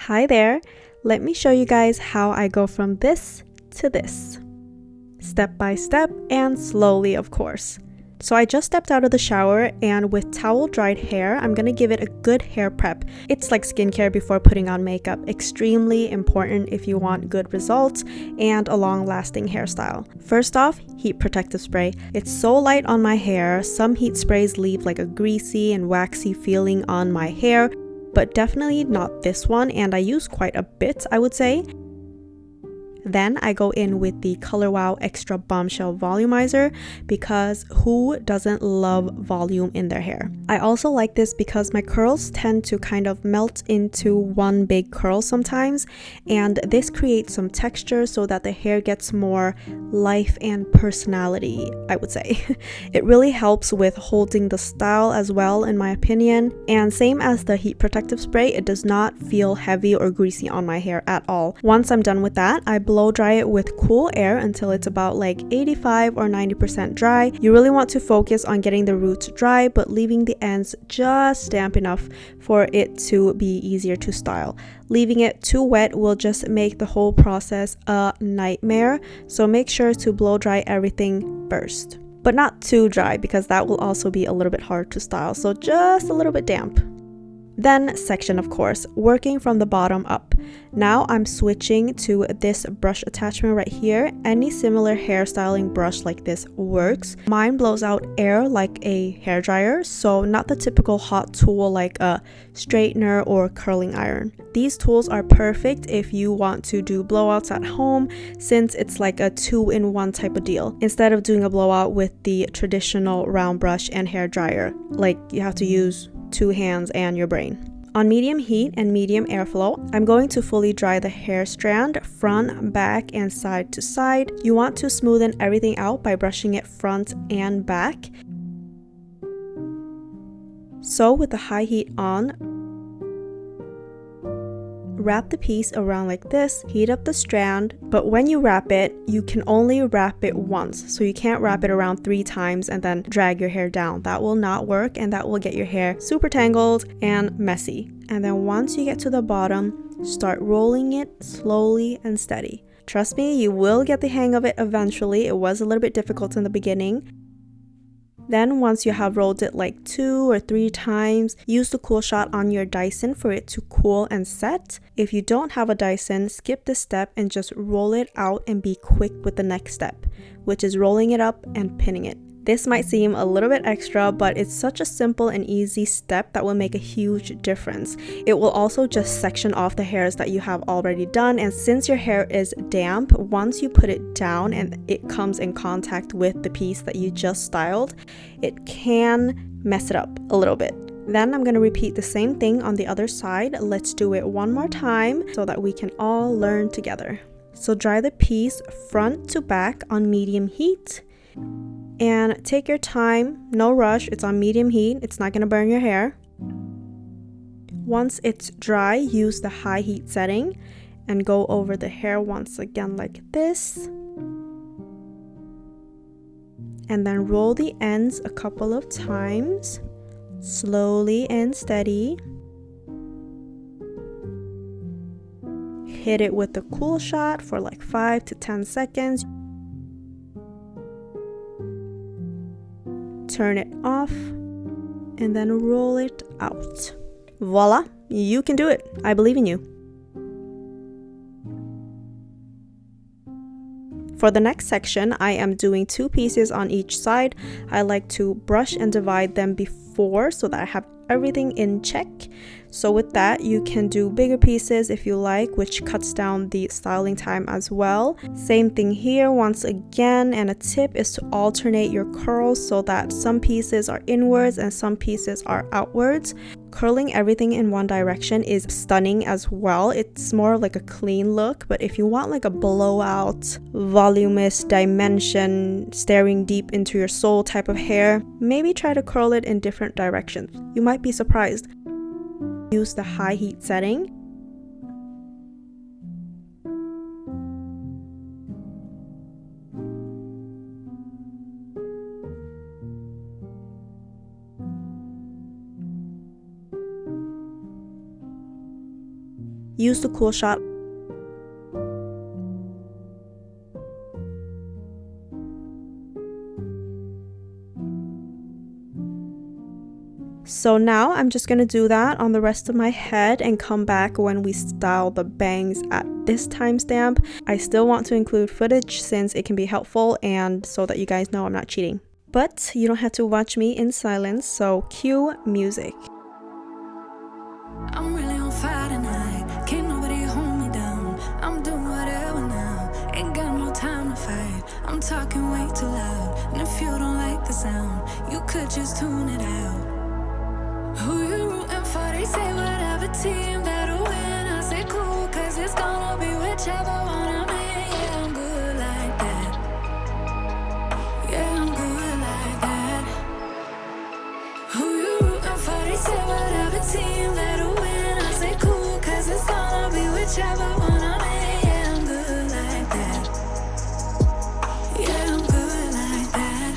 Hi there, let me show you guys how I go from this to this. Step by step and slowly, of course. So I just stepped out of the shower, and with towel dried hair, I'm gonna give it a good hair prep. It's like skincare before putting on makeup. Extremely important if you want good results and a long-lasting hairstyle. First off, heat protective spray. It's so light on my hair. Some heat sprays leave like a greasy and waxy feeling on my hair, but definitely not this one, and I use quite a bit, I would say. Then I go in with the Colorwow Extra Bombshell Volumizer because who doesn't love volume in their hair? I also like this because my curls tend to kind of melt into one big curl sometimes, and this creates some texture so that the hair gets more life and personality, I would say. It really helps with holding the style as well, in my opinion, and same as the heat protective spray, it does not feel heavy or greasy on my hair at all. Once I'm done with that, I blow dry it with cool air until it's about like 85 or 90% dry. You really want to focus on getting the roots dry, but leaving the ends just damp enough for it to be easier to style. Leaving it too wet will just make the whole process a nightmare, so make sure to blow dry everything first. But not too dry, because that will also be a little bit hard to style, so just a little bit damp. Then section, of course, working from the bottom up. Now I'm switching to this brush attachment right here. Any similar hairstyling brush like this works. Mine blows out air like a hairdryer, so not the typical hot tool like a straightener or curling iron. These tools are perfect if you want to do blowouts at home, since it's like a 2-in-1 type of deal. Instead of doing a blowout with the traditional round brush and hairdryer, like you have to use 2 hands and your brain. On medium heat and medium airflow, I'm going to fully dry the hair strand front, back, and side to side. You want to smoothen everything out by brushing it front and back. So with the high heat on, wrap the piece around like this, heat up the strand, but when you wrap it, you can only wrap it once, so you can't wrap it around 3 times and then drag your hair down. That will not work, and that will get your hair super tangled and messy. And then once you get to the bottom, start rolling it slowly and steady. Trust me, you will get the hang of it eventually. It was a little bit difficult in the beginning. Then once you have rolled it like 2 or 3 times, use the cool shot on your Dyson for it to cool and set. If you don't have a Dyson, skip this step and just roll it out and be quick with the next step, which is rolling it up and pinning it. This might seem a little bit extra, but it's such a simple and easy step that will make a huge difference. It will also just section off the hairs that you have already done, and since your hair is damp, once you put it down and it comes in contact with the piece that you just styled, it can mess it up a little bit. Then I'm going to repeat the same thing on the other side. Let's do it one more time so that we can all learn together. So dry the piece front to back on medium heat. And take your time, no rush, it's on medium heat, it's not going to burn your hair. Once it's dry, use the high heat setting and go over the hair once again like this. And then roll the ends a couple of times, slowly and steady. Hit it with the cool shot for like 5 to 10 seconds. Turn it off and then roll it out. Voila, you can do it. I believe in you. For the next section, I am doing 2 pieces on each side. I like to brush and divide them before so that I have everything in check. So with that, you can do bigger pieces if you like, which cuts down the styling time as well. Same thing here once again, and a tip is to alternate your curls so that some pieces are inwards and some pieces are outwards. Curling everything in one direction is stunning as well. It's more like a clean look, but if you want like a blowout, voluminous dimension, staring deep into your soul type of hair, maybe try to curl it in different directions. You might be surprised. Use the high heat setting. use the Cool Shot. So now I'm just going to do that on the rest of my head and come back when we style the bangs at this timestamp. I still want to include footage since it can be helpful and so that you guys know I'm not cheating. But you don't have to watch me in silence, so cue music. I'm really on fire tonight. Can't nobody hold me down. I'm doing whatever now. Ain't got no time to fight. I'm talking way too loud. And if you don't like the sound, you could just tune it out. Who you rooting for? They say whatever team that'll win. I say cool, cause it's gonna be whichever one I'm in. Yeah, I'm good like that. Yeah, I'm good like that. Who you rooting for? They say whatever team that'll win. I say cool, cause it's gonna be whichever one I'm in. Yeah, I'm good like that. Yeah, I'm good like that.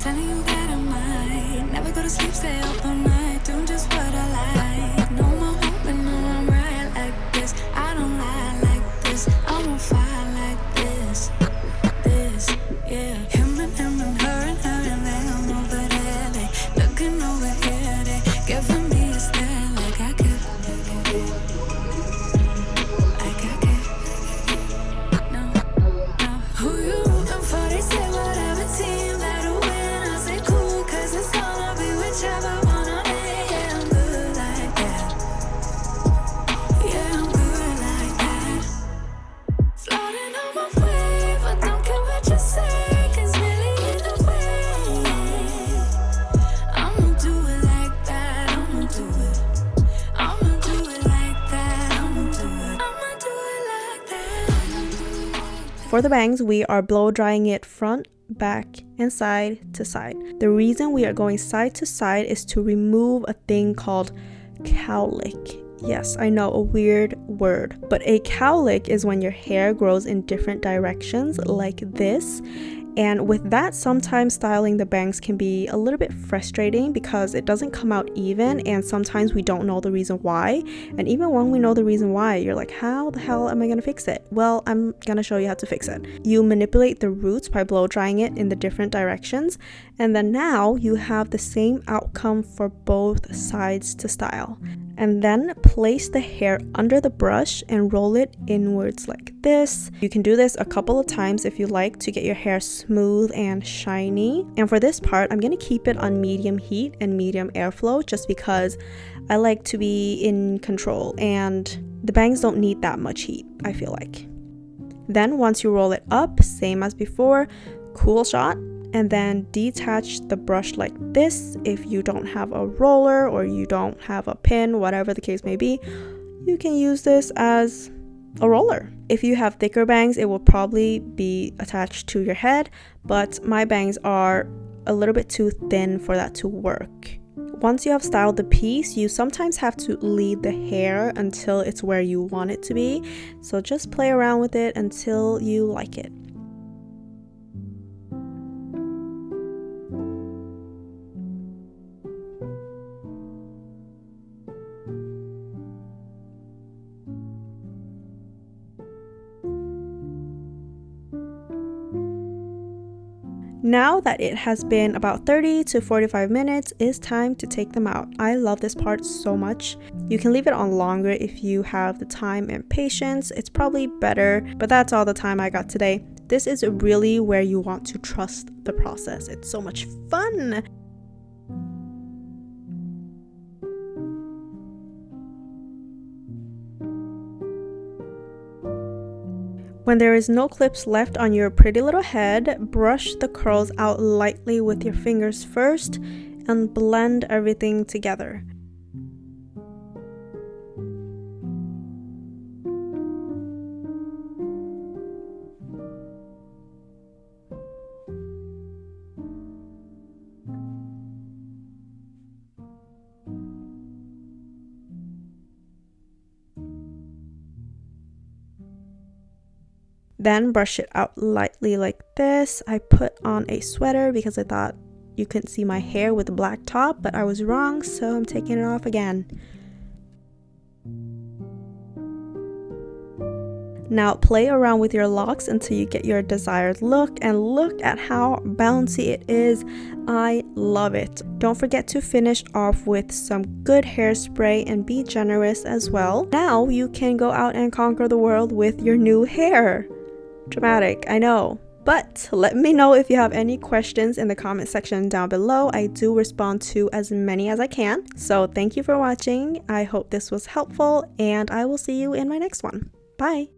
Telling you that I might never go to sleep, stay up all night, doing just what I like. No more hoping, no, I'm right like this. I don't lie like this. I'm on fire like this. This, yeah. Him and her and them over there. They looking over here. They giving me a stare like I care. Like I care. No, no. Who you rooting for? They say whatever team that'll win. I say cool, cause it's gonna be whichever one I'm in. Yeah, I'm good like that. Yeah, I'm good like that. Floating on my wave, but don't care what you say, cause really either way, I'ma do it like that. I'ma do it. I'ma do it like that. I'ma do it. I'ma do it like that. For the bangs, we are blow drying it front, back, and side to side. The reason we are going side to side is to remove a thing called cowlick. Yes, I know, a weird word, but a cowlick is when your hair grows in different directions like this. And with that, sometimes styling the bangs can be a little bit frustrating because it doesn't come out even, and sometimes we don't know the reason why. And even when we know the reason why, you're like, how the hell am I gonna fix it? Well, I'm gonna show you how to fix it. You manipulate the roots by blow drying it in the different directions, and then now you have the same outcome for both sides to style. And then place the hair under the brush and roll it inwards like this. You can do this a couple of times if you like to get your hair smooth and shiny. And for this part, I'm going to keep it on medium heat and medium airflow just because I like to be in control and the bangs don't need that much heat, I feel like. Then once you roll it up, same as before, Cool Shot, and then detach the brush like this. If you don't have a roller or you don't have a pin, whatever the case may be, you can use this as a roller. If you have thicker bangs, it will probably be attached to your head, but my bangs are a little bit too thin for that to work. Once you have styled the piece, you sometimes have to lead the hair until it's where you want it to be. So just play around with it until you like it. Now that it has been about 30 to 45 minutes, it's time to take them out. I love this part so much. You can leave it on longer if you have the time and patience. It's probably better, but that's all the time I got today. This is really where you want to trust the process. It's so much fun. When there is no clips left on your pretty little head, brush the curls out lightly with your fingers first and blend everything together. Then brush it out lightly like this. I put on a sweater because I thought you couldn't see my hair with a black top, but I was wrong, so I'm taking it off again. Now play around with your locks until you get your desired look, and look at how bouncy it is. I love it. Don't forget to finish off with some good hairspray and be generous as well. Now you can go out and conquer the world with your new hair. Dramatic, I know. But let me know if you have any questions in the comment section down below. I do respond to as many as I can. So thank you for watching. I hope this was helpful, and I will see you in my next one. Bye!